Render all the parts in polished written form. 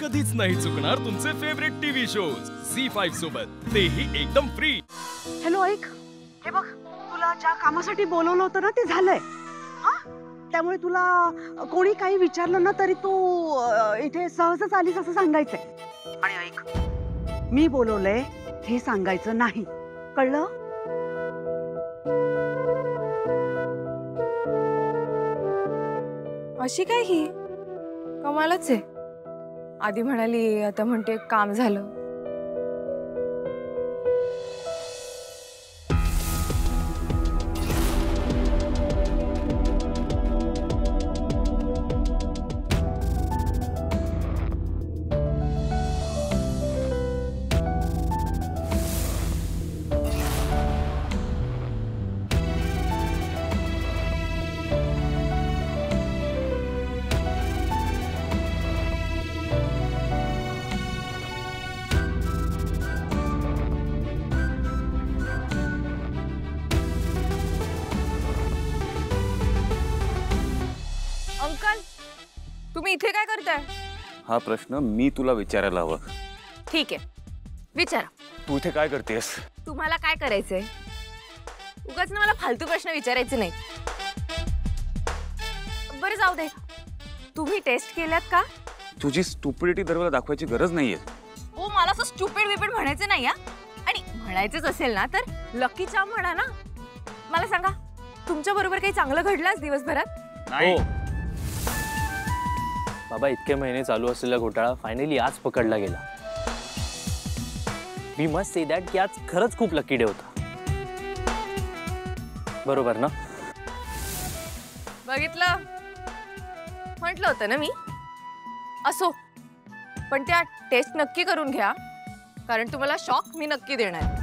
कधीच नाही चुकणार तुमचे फेवरेट टीव्ही शोज झी5 सोबत, तेही एकदम फ्री। हॅलो ऐक, हे बघ तुला ज्या कामासाठी बोलवलं होतं ना ते झालंय हा, त्यामुळे तुला कोणी काही विचारलं ना तरी तू इथे सहजच आलीस असं सांगायचंय। आणि ऐक, मी बोलवलंय हे सांगायचं नाही, कळलं? अशी काय ही कमालच आहे। आधी म्हणाली आता म्हणते काम झालं। अंकल, तुम्ही इथे काय करताय? हा प्रश्न मी तुला विचारायला हवा। ठीक आहे, विचारा। तू इथे काय करतेस? तुम्हाला काय करायचंय? उगाच ना मला फालतू प्रश्न विचारायचे नाही। बरं जाऊ दे, तुम्ही टेस्ट केल्यात का? तुझी स्टुपिडिटी दरवेळेला दाखवायची गरज नाहीये। ओ मला असं स्टुपिड विपिड म्हणायचं नाही हा, आणि म्हणायचंच असेल ना तर लकी चार्म म्हणा ना। मला सांगा, तुमच्या बरोबर काही चांगलं घडलं आज दिवसभरात? नाही बाबा, इतके महिने चालू असलेला घोटाळा फायनली आज पकडला गेला। वी मस्ट से दॅट की आज खरंच खूप लकी डे होता, बरोबर ना? बघितलं, म्हटलं होतं ना मी। असो, पण त्या टेस्ट नक्की करून घ्या, कारण तुम्हाला शॉक मी नक्की देणार।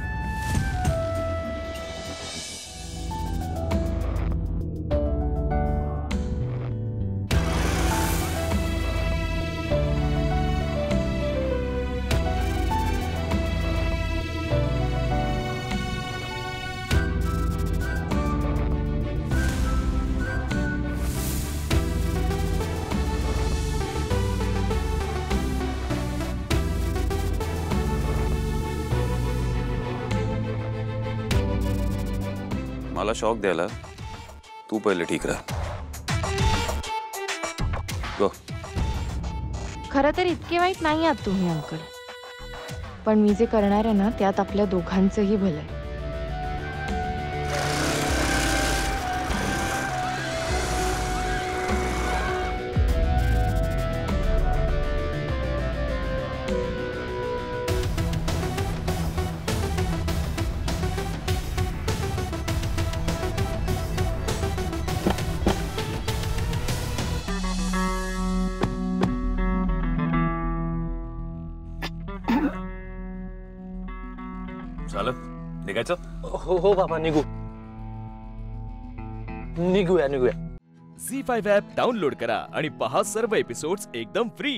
मला शॉक द्यायला तू पहिले ठीक राहा। गो। खरं तर इतके वाईट नाही आहात तुम्ही अंकल, पण मी जे करणार आहे ना त्यात आपल्या दोघांचंही भलं आहे। झालं निघायचं? हो बाबा, निघूया। झी5 ॲप डाउनलोड करा आणि पहा सर्व एपिसोड्स एकदम फ्री।